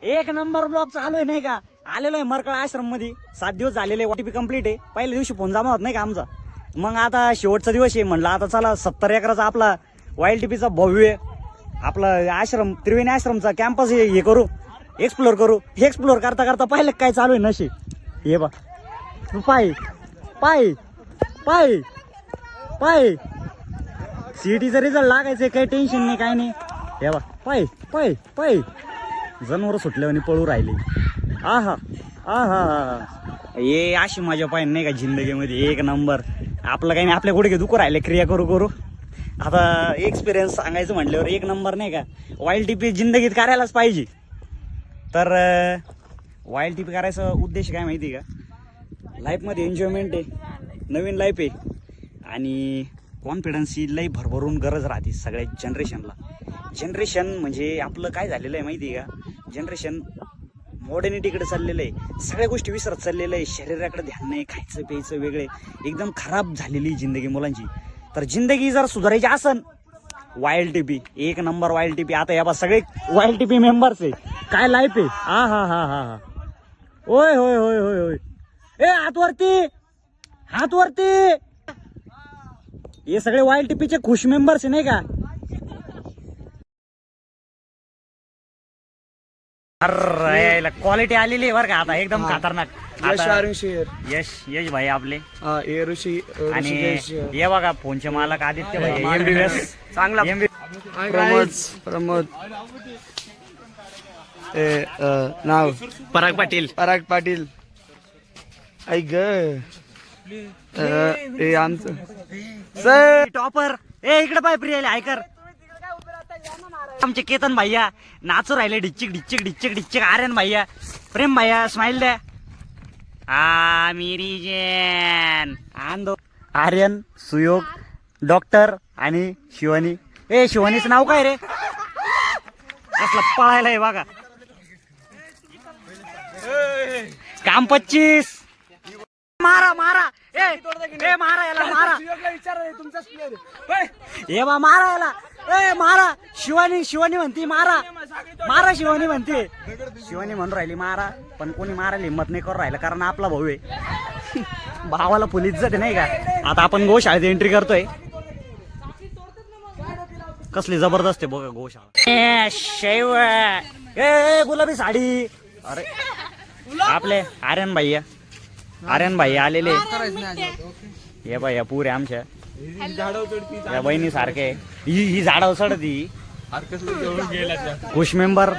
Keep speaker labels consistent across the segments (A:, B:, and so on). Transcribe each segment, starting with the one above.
A: एक number block चालू आहे नाही का. आलेलो आहे मरकळ आश्रम मध्ये 7 दिवस झालेले. ओटीपी कंप्लीट आहे. पहिल्या दिवशी फोन जमा होत नाही का आमचा. मग आता शेवटचा दिवस आहे म्हणलं आता चला 70 एकराचा आपला वाईल्ड टीपीचा भव्य आपला आश्रम त्रिवेणी आश्रमचा कॅम्पस हे करू, एक्सप्लोर करू. एक्सप्लोर करता करता पाहिलं काय चालू आहे नशी. हे बा पाय पाय पाय पाय सीईटीचा रिझल्ट लागायचं काही टेन्शन नाही काय नाही. हे बा पाय पाय पाय जनावर सुटले आणि पळू राहिले. आहा आहा हे अशी माझ्या पाय नाही का जिंदगीमध्ये एक नंबर. आपलं काही नाही आपल्या गुडघे दुखू राहिले क्रिया करू करू. आता एक्सपिरियन्स सांगायचं म्हटल्यावर एक नंबर नाही का. वाईल्ड टीपी जिंदगीत करायलाच पाहिजे. तर वाईल्ड टीपी करायचा उद्देश काय माहिती का, लाईफमध्ये एन्जॉयमेंट आहे, नवीन लाईफ आहे आणि कॉन्फिडन्सची लई भरभरून गरज राहते सगळ्या जनरेशनला. जनरेशन म्हणजे आपलं काय झालेलं आहे माहिती आहे का, जनरेशन मॉडर्निटीकडे चाललेलं आहे. सगळ्या गोष्टी विसरत चाललेलं आहे. शरीराकडे ध्यान नाही, खायचं प्यायचं वेगळे, एकदम खराब झालेली जिंदगी मुलांची. तर जिंदगी जर सुधारायची असन वाईल्ड टीपी एक नंबर. वाईल्ड टीपी आता या सगळे वाईल्ड टीपी मेंबर्स आहे. काय लाईफ आहे. हा हा हा हा हा होय होय होय होय होय. ए हात वरती, हात वरती. हे सगळे वाईल्ड टीपीचे खुश मेंबर्स आहे नाही का. अरे क्वालिटी आलेली आहे बरं का आता एकदम खतरनाक. यश यश भाई आपले आणि हे बघा फोनचे मालक आदित्य भाई एमबीबीएस चांगला.
B: प्रमोद नाव
A: पराग पाटील.
B: पराग पाटील ऐक आमचं
A: सर टॉपर. ए इकडे पाय प्रियाला ऐकर. आमचे केतन भैया नाचू राहिले डिच्चिक डिच्चिक डिच्चिक डिच्चिक. आर्यन भैया, प्रेम भैया स्माइल द्या. मेरी जैन आंदो. आर्यन, सुयोग, डॉक्टर आणि शिवानी. ए शिवानीचं नाव काय रे. असला पळायला आहे बघा. काम 25. मारा मारा ए मारा याला मारा. ए बा मारा याला. ए मारा. शिवानी शिवानी म्हणती मारा मारा. शिवानी म्हणते, शिवानी म्हणून राहिली मारा, पण कोणी मारायला हिंमत नाही करून राहिलं कारण आपला भाऊ आहे. भावाला फुल इज्जत आहे नाही का. आता आपण गोशाळेत एंट्री करतोय. कसली जबरदस्त आहे बघा गोशाळा. शेव ए गुलाबी साडी. अरे आपले आर्यन भैया, आर्यन भाई आलेले. हे बाई पुरे आमच्या या बहिणी सारखे. ही झाडावर चढती. खुश मेंबर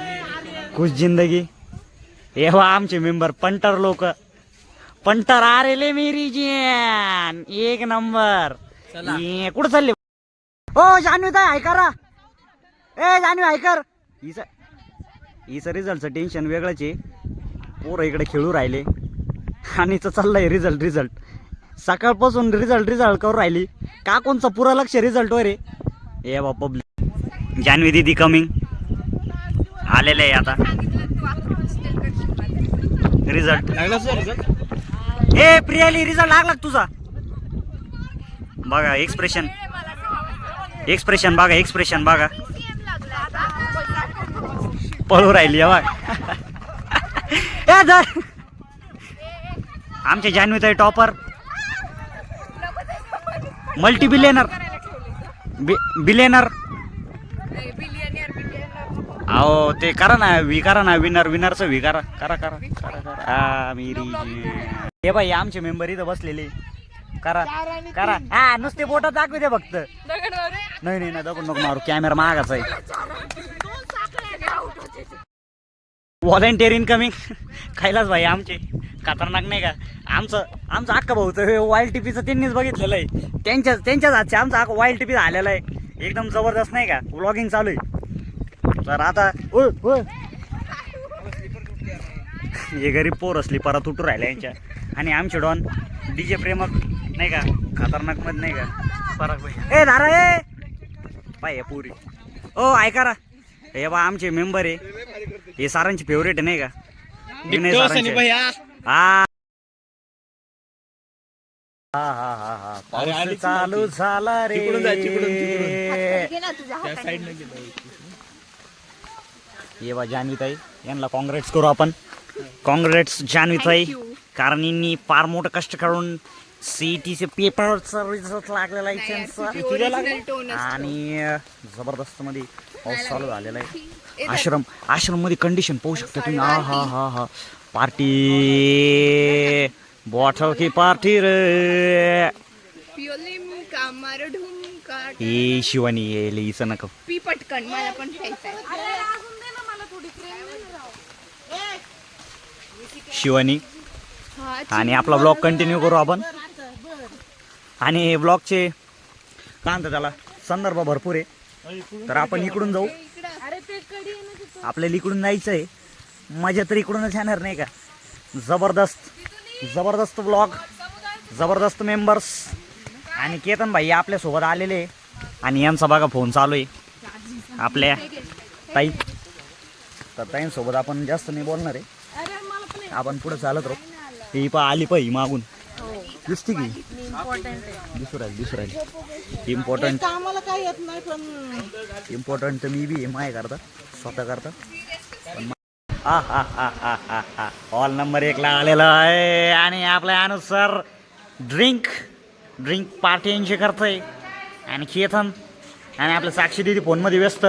A: खुश जिंदगी. हे बा आमचे मेंबर पंटर लोक. पंटर आरेले मेरी जैन एक नंबर. कुठं चालले ओ जानवी काय ऐकारा. ए जानवी ऐकर. हिचं रिझल्टचं टेन्शन वेगळंच आहे. पोरं इकडे खेळू राहिले आणि चाललंय रिझल्ट रिझल्ट. सकाळपासून रिझल्ट रिझल्ट करून राहिली. का कोणचं पुरा लक्ष रिझल्ट वर आहे. ए बा पब्लिक. जानवी दीदी कमिंग आलेले आहे आता. रिझल्ट ए प्रियाली रिझल्ट लागला तुझा. बघा एक्सप्रेशन एक्सप्रेशन बघा एक्सप्रेशन बघा. पळू राहिली बघ. ए धर. आमचे जान्हवीताई टॉपर. Multi billionaire billionaire. अहो ते करा ना वी करा ना. विनर विनरचं वी करा करा करा करा करा. मेरी हे बाई आमचे मेंबर इथं बसलेले. करा करा. हा नुसते बोटं दाखवू दे फक्त. नाही नाही ना दगड नको मारू. कॅमेरा मागाचा आहे. Volunteer incoming. कैलास भाई आमचे खतरनाक नाही का. आमचं अख्खा भाऊचं वाईल्ड टीपीचं त्यांनीच बघितलेलं आहे. त्यांच्याच हातचे आमचा वाईल्ड टीपी झालेला आहे. एकदम जबरदस्त नाही का. व्लॉगिंग चालू आहे. तर आता हे गरीब पोर असली परत उठू राहिल्या यांच्या. आणि आमचे डॉन डीजे प्रेमक नाही का खतरनाक मध्ये नाही का. फरक भाई ए धारा ए पाय पुरी. ओ ऐका हे बा आमचे मेंबर आहे. हे सारांचे फेवरेट आहे नाही का. हा हा हा हा पाऊस चालू झाला रे. ये बा जान्हवीताई, यांना काँग्रेट्स करू आपण. काँग्रेट्स जान्हवीताई, कारण यांनी फार मोठं कष्ट करून सीईटीचे पेपरचा रिझल्ट लागलेला आहे त्यांचा. आणि जबरदस्त मध्ये पाऊस चालू झालेला आहे. आश्रम मध्ये कंडिशन पाहू शकता तुम्ही. हा पार्टी, बॉटल की पार्टी रे. ए शिवानी येईल इथं नका
C: पी पटकन, मला पण प्यायचंय.
A: शिवानी. आणि आपला ब्लॉग कंटिन्यू करू आपण. आणि ब्लॉगचे काय म्हणतात त्याला, संदर्भ भरपूर आहे. तर आपण इकडून जाऊ. आपल्याला इकडून जायचं आहे. मजा तर इकडूनच येणार नाही का. जबरदस्त ब्लॉग, जबरदस्त मेंबर्स. आणि केतन भाई आपल्यासोबत आलेले. आणि यांचा बघा फोन चालू आहे आपल्या ताई. तर ताईंसोबत आपण जास्त नाही बोलणार आहे. आपण पुढे चालत राहू. ती आली पाहिजे मागून, दिसते की दिसू राहील इम्पॉर्टंट.
D: आम्हाला काही येत नाही पण
A: इम्पॉर्टंट तर मी बी माय करता, स्वतः करता. हॉल नंबर 1 ला आलेला आहे. आणि आपल्या अनुसार ड्रिंक पार्टी एन्जॉय करतोय. आणि केतन आणि आपलं साक्षी दिदी फोनमध्ये व्यस्त.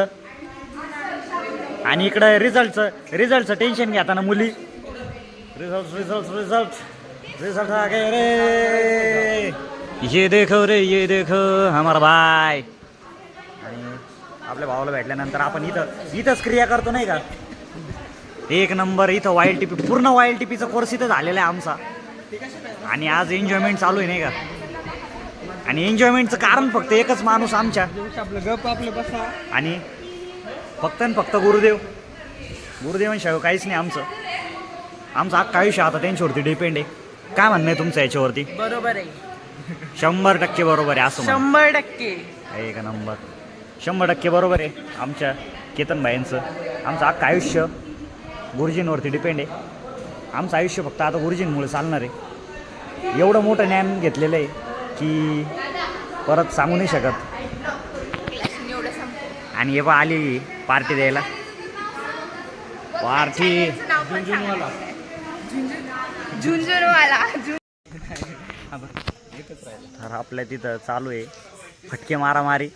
A: आणि इकडं रिझल्टचं टेन्शन घेताना मुली. रिझल्ट आ गए रे, ये देखो हमारा भाई. आणि आपल्या भावाला भेटल्यानंतर आपण इथंच क्रिया करतो नाही का. 1 नंबर. इथं YLTP, पूर्ण YLTPचा कोर्स इथं झालेला आहे आमचा. आणि आज एन्जॉयमेंट चालू आहे नाही का. आणि एन्जॉयमेंटचं कारण फक्त एकच माणूस आमच्या. आणि फक्त गुरुदेवांशिवाय काहीच नाही आमचं. आमचं अख्खं आयुष्य आता त्यांच्यावरती डिपेंड आहे. काय म्हणणं आहे तुमचं याच्यावरती?
D: बरोबर आहे.
A: 100% बरोबर आहे. असं
D: 100%.
A: 1 नंबर. 100% बरोबर आहे आमच्या केतन भाईंचं. आमचं अख्खं आयुष्य गुरुजींवरती डिपेंड आहे. आमचं आयुष्य फक्त आता गुरुजींमुळे चालणार आहे. एवढं मोठं ज्ञान घेतलेलं आहे की परत सांगू नाही शकत. आणि हे बा आली पार्टी द्यायला. पार्टी
C: झुंझुनवाला.
A: तर आपल्या तिथं चालू आहे फटके मारामारी.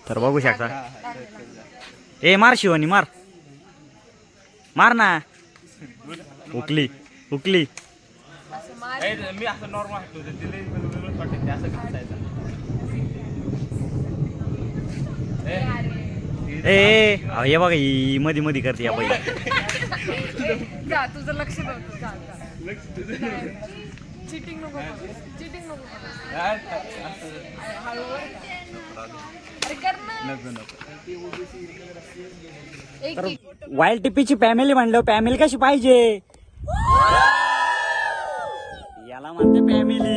A: तर बघू शकता. ए मार शिवानी, मार ना. उकली. ए हे बघा ही मध्ये करते या बाई.
C: जा, तुझं लक्ष नव्हतं. चिटिंग नको. अरे कर ना.
A: तर YLTPची फॅमिली म्हणलं, फॅमिली कशी पाहिजे याला म्हणते फॅमिली.